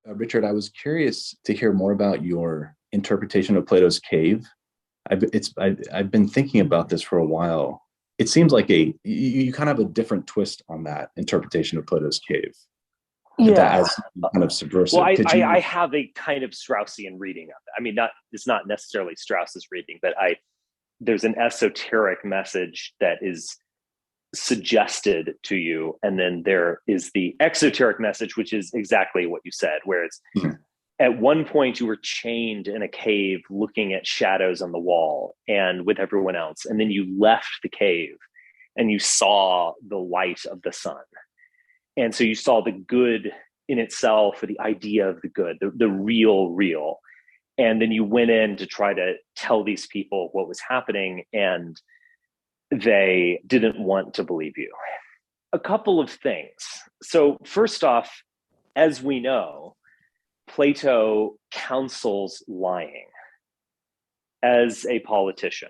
Richard, I was curious to hear more about your interpretation of Plato's cave. I've been thinking about this for a while. It seems like you kind of have a different twist on that interpretation of Plato's cave, and that Yeah. as kind of Well, subversive. I, Could I I you? have a kind of Straussian reading of it. I mean, not it's not necessarily Strauss's reading, but I there's an esoteric message that is suggested to you, and then there is the exoteric message, which is exactly what you said, where it's Mhm. at one point you were chained in a cave looking at shadows on the wall and with everyone else, and then you left the cave and you saw the light of the sun, and so you saw the good in itself, or the idea of the good, the real, and then you went in to try to tell these people what was happening, and they didn't want to believe you. A couple of things. So first off, as we know, Plato counsels lying as a politician,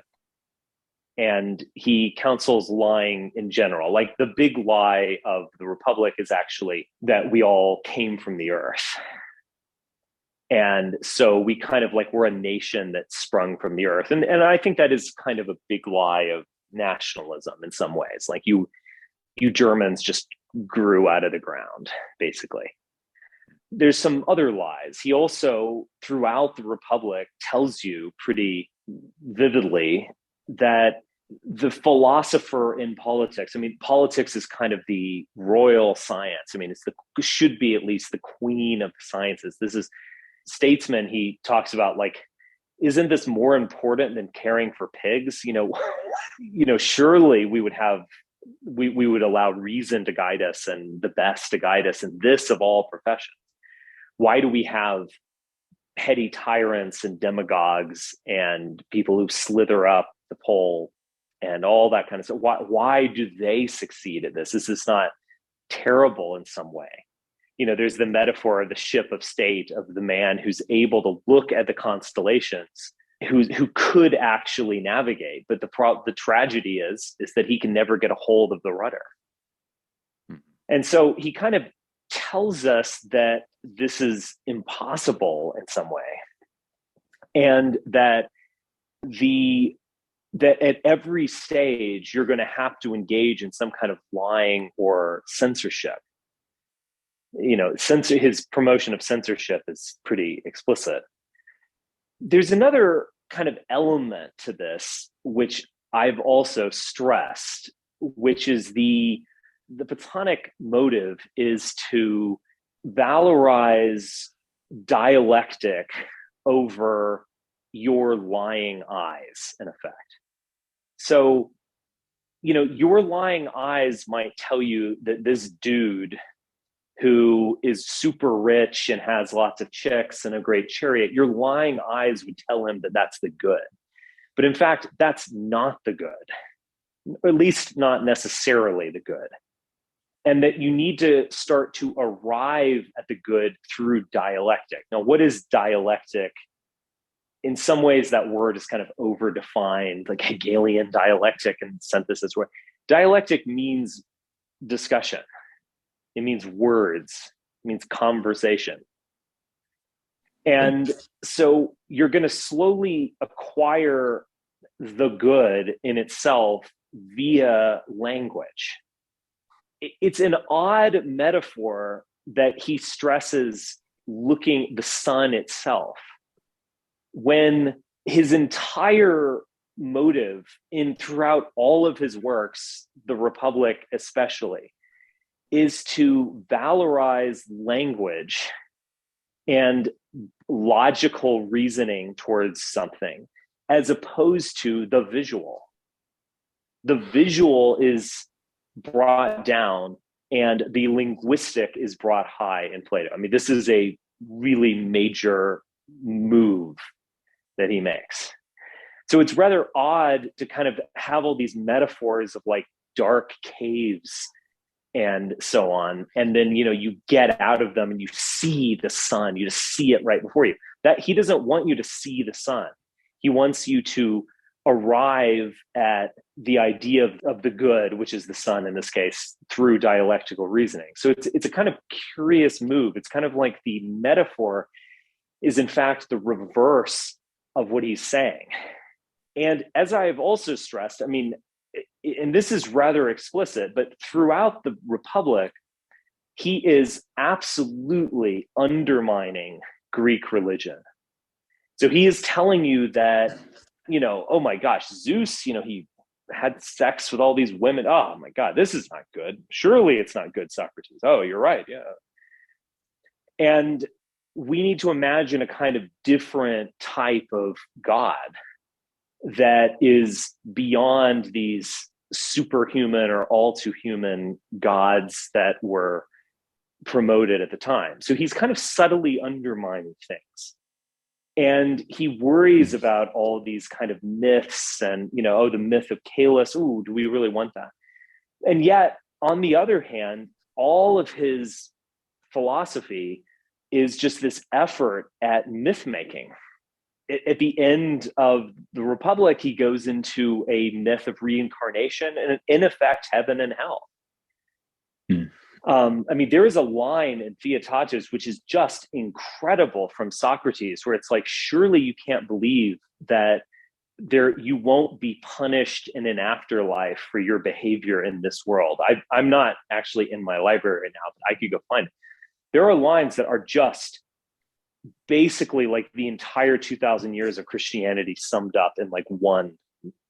and he counsels lying in general. Like, the big lie of the Republic is actually that we all came from the earth. And so we kind of, like, we're a nation that sprung from the earth. And I think that is kind of a big lie of nationalism in some ways. Like, you Germans just grew out of the ground, basically. There's some other lies. He also, throughout the Republic, tells you pretty vividly that the philosopher in politics, I mean, politics is kind of the royal science. I mean, should be at least the queen of the sciences. This is statesman. He talks about, like, isn't this more important than caring for pigs? Surely we would allow reason to guide us and the best to guide us in this of all professions. Why do we have petty tyrants and demagogues and people who slither up the pole and all that kind of stuff? Why do they succeed at this? Is this not terrible in some way? There's the metaphor of the ship of state, of the man who's able to look at the constellations, who could actually navigate, but the tragedy is that he can never get a hold of the rudder. And so he kind of tells us that this is impossible in some way, and that at every stage you're going to have to engage in some kind of lying or censorship. His promotion of censorship is pretty explicit. There's another kind of element to this, which I've also stressed, which is the Platonic motive is to valorize dialectic over your lying eyes, in effect. So, your lying eyes might tell you that this dude who is super rich and has lots of chicks and a great chariot, your lying eyes would tell him that that's the good. But in fact, that's not the good, or at least not necessarily the good. And that you need to start to arrive at the good through dialectic. Now, what is dialectic? In some ways, that word is kind of overdefined, like Hegelian dialectic and synthesis. Dialectic means discussion. It means words, it means conversation. And so you're going to slowly acquire the good in itself via language. It's an odd metaphor that he stresses, looking the sun itself, when his entire motive throughout all of his works, the Republic especially, is to valorize language and logical reasoning towards something, as opposed to the visual. The visual is brought down and the linguistic is brought high in Plato. I mean, this is a really major move that he makes. So it's rather odd to kind of have all these metaphors of, like, dark caves and so on, and then you get out of them and you see the sun. You just see it right before you. That he doesn't want you to see the sun. He wants you to arrive at the idea of the good, which is the sun in this case, through dialectical reasoning. So it's a kind of curious move. It's kind of like the metaphor is in fact the reverse of what he's saying. And as I've also stressed, I mean, and this is rather explicit, but throughout the Republic, he is absolutely undermining Greek religion. So he is telling you that, oh my gosh, Zeus, he had sex with all these women. Oh my God, this is not good. Surely it's not good, Socrates. Oh, you're right. Yeah. And we need to imagine a kind of different type of God that is beyond these superhuman or all too human gods that were promoted at the time. So he's kind of subtly undermining things. And he worries about all these kind of myths and, the myth of Calus. Ooh, do we really want that? And yet, on the other hand, all of his philosophy is just this effort at myth making. At the end of the Republic, he goes into a myth of reincarnation and, in effect, heaven and hell. There is a line in Theaetetus which is just incredible from Socrates, where it's like, surely you can't believe that you won't be punished in an afterlife for your behavior in this world. I'm not actually in my library right now, but I could go find it. There are lines that are just basically like the entire 2,000 years of Christianity summed up in like one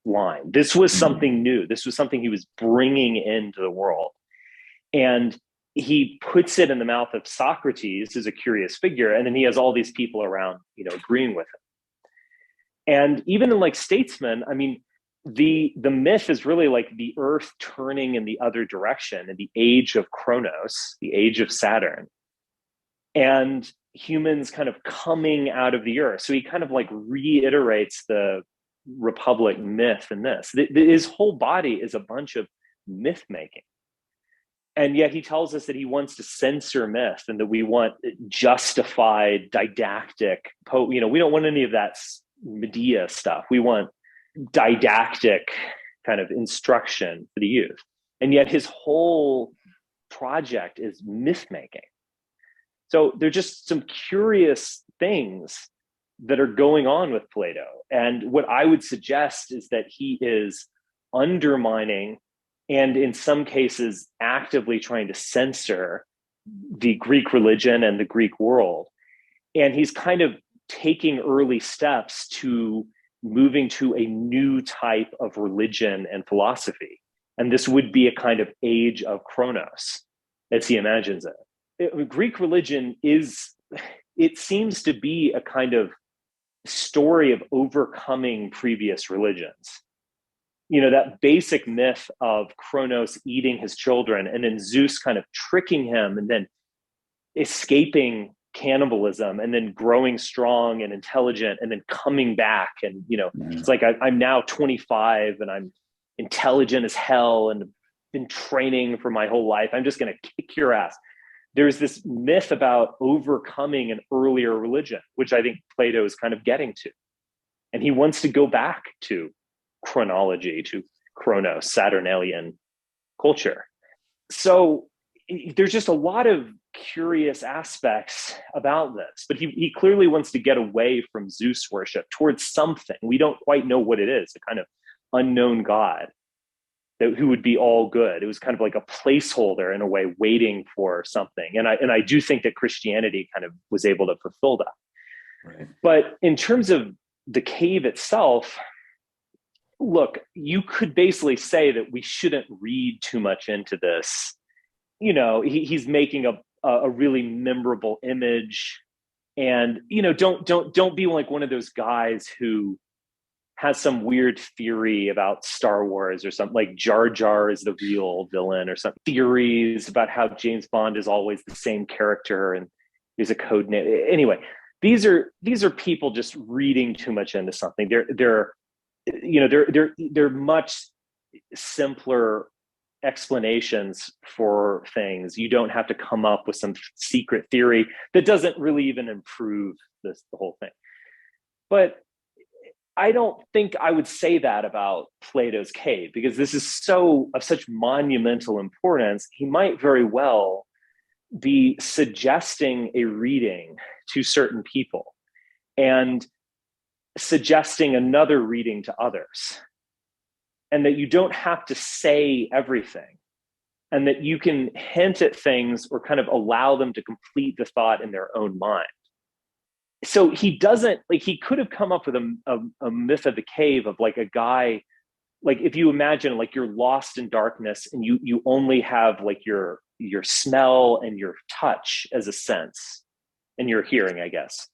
line. This was something new. This was something he was bringing into the world. And he puts it in the mouth of Socrates as a curious figure. And then he has all these people around, agreeing with him. And even in like statesmen, the myth is really like the earth turning in the other direction in the age of Kronos, the age of Saturn, and humans kind of coming out of the earth. So he kind of like reiterates the Republic myth in this. His whole body is a bunch of myth making. And yet he tells us that he wants to censor myth and that we want justified, didactic, we don't want any of that Medea stuff. We want didactic kind of instruction for the youth. And yet his whole project is myth making. So there's just some curious things that are going on with Plato. And what I would suggest is that he is undermining and in some cases actively trying to censor the Greek religion and the Greek world. And he's kind of taking early steps to moving to a new type of religion and philosophy. And this would be a kind of age of Kronos, as he imagines it. Greek religion it seems to be a kind of story of overcoming previous religions. That basic myth of Kronos eating his children and then Zeus kind of tricking him and then escaping cannibalism and then growing strong and intelligent and then coming back. And, it's like, I'm now 25 and I'm intelligent as hell and been training for my whole life. I'm just going to kick your ass. There's this myth about overcoming an earlier religion, which I think Plato is kind of getting to. And he wants to go back to chronology, to Chronos, Saturnalian culture. So there's just a lot of curious aspects about this, but he clearly wants to get away from Zeus worship towards something. We don't quite know what it is, a kind of unknown god who would be all good. It was kind of like a placeholder in a way, waiting for something. And I do think that Christianity kind of was able to fulfill that. Right. But in terms of the cave itself, look, you could basically say that we shouldn't read too much into this. He's making a really memorable image, and don't be like one of those guys who has some weird theory about Star Wars or something, like Jar Jar is the real villain or some theories about how James Bond is always the same character and there's a code name. Anyway, these are people just reading too much into something. They're much simpler explanations for things. You don't have to come up with some secret theory that doesn't really even improve the whole thing. But I don't think I would say that about Plato's cave, because this is so of such monumental importance. He might very well be suggesting a reading to certain people and suggesting another reading to others, and that you don't have to say everything, and that you can hint at things or kind of allow them to complete the thought in their own mind. So he doesn't, like, he could have come up with a myth of the cave of like a guy, like if you imagine like you're lost in darkness and you only have like your smell and your touch as a sense, and your hearing, I guess.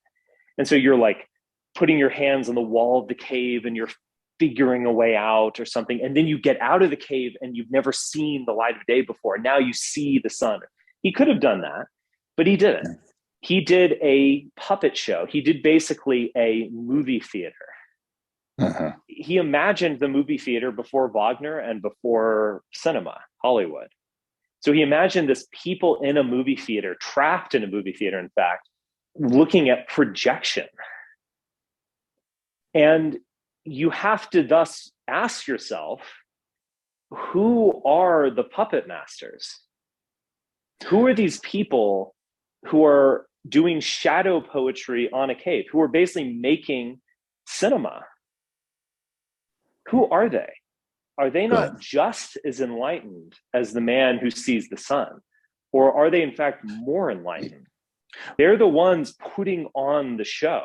And so you're like putting your hands on the wall of the cave and you're figuring a way out or something. And then you get out of the cave and you've never seen the light of day before. Now you see the sun. He could have done that, but he didn't. He did a puppet show. He did basically a movie theater. Uh-huh. He imagined the movie theater before Wagner and before cinema, Hollywood. So he imagined this people in a movie theater, trapped in a movie theater, in fact, looking at projection. And you have to thus ask yourself, who are the puppet masters? Who are these people who are doing shadow poetry on a cave, who are basically making cinema? Who are they? Are they not just as enlightened as the man who sees the sun? Or are they in fact more enlightened? They're the ones putting on the show.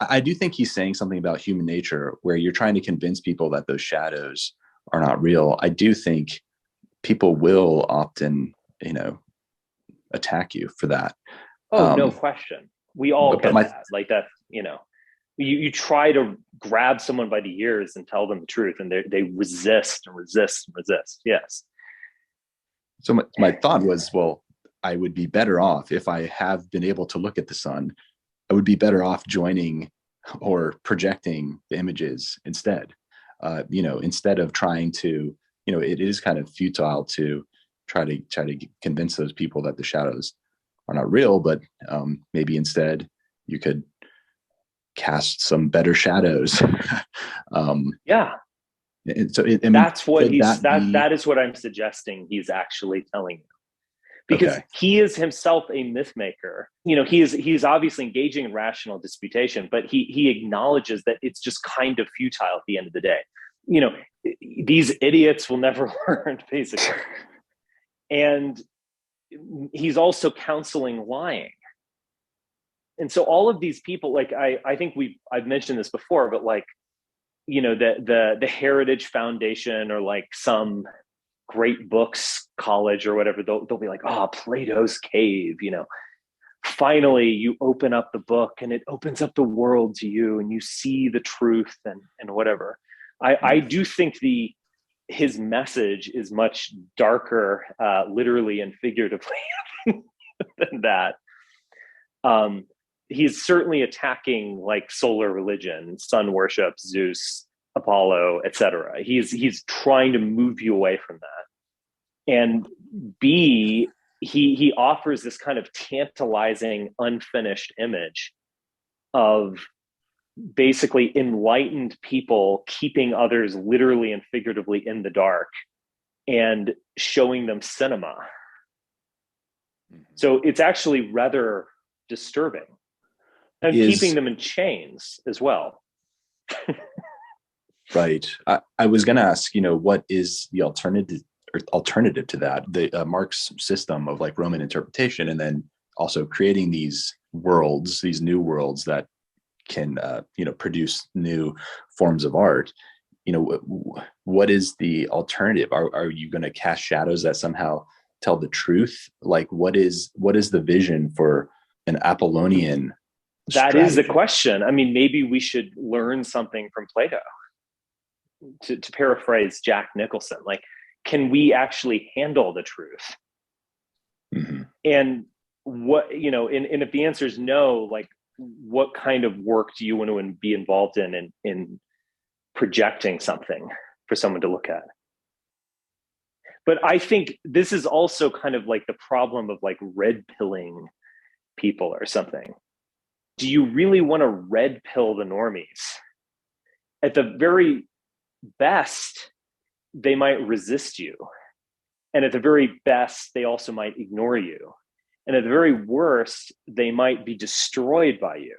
I do think he's saying something about human nature where you're trying to convince people that those shadows are not real. I do think people will often, attack you for that. Oh, no question. We all get that. Like that, you try to grab someone by the ears and tell them the truth, and they resist and resist and resist. Yes. So my thought was, well, I would be better off if I have been able to look at the sun. I would be better off joining or projecting the images instead. Instead of trying to, it is kind of futile to try to convince those people that the shadows are not real, but maybe instead you could cast some better shadows. Yeah. And so that's what that is what I'm suggesting he's actually telling you. Because he is himself a myth maker. He's obviously engaging in rational disputation, but he acknowledges that it's just kind of futile at the end of the day. These idiots will never learn, basically. And he's also counseling lying. And so all of these people, like I think I've mentioned this before, but like, the Heritage Foundation or like some great books college or whatever, they'll be like, Plato's cave, finally you open up the book and it opens up the world to you and you see the truth and whatever. I do think his message is much darker, literally and figuratively than that. He's certainly attacking like solar religion, sun worship, Zeus, Apollo, etc. He's trying to move you away from that. And B, he offers this kind of tantalizing, unfinished image of basically enlightened people keeping others literally and figuratively in the dark and showing them cinema. So it's actually rather disturbing, and keeping them in chains as well. Right. I was going to ask, what is the alternative to that? The Marx system of like Roman interpretation, and then also creating these worlds, these new worlds that can, produce new forms of art. What is the alternative? Are you going to cast shadows that somehow tell the truth? Like, what is the vision for an Apollonian strategy? That is the question. I mean, maybe we should learn something from Plato. To paraphrase Jack Nicholson, like, can we actually handle the truth? Mm-hmm. And what, and if the answer is no, like, what kind of work do you want to be involved in projecting something for someone to look at? But I think this is also kind of like the problem of like red pilling people or something. Do you really want to red pill the normies At the very best, they might resist you. And at the very best, they also might ignore you. And at the very worst, they might be destroyed by you.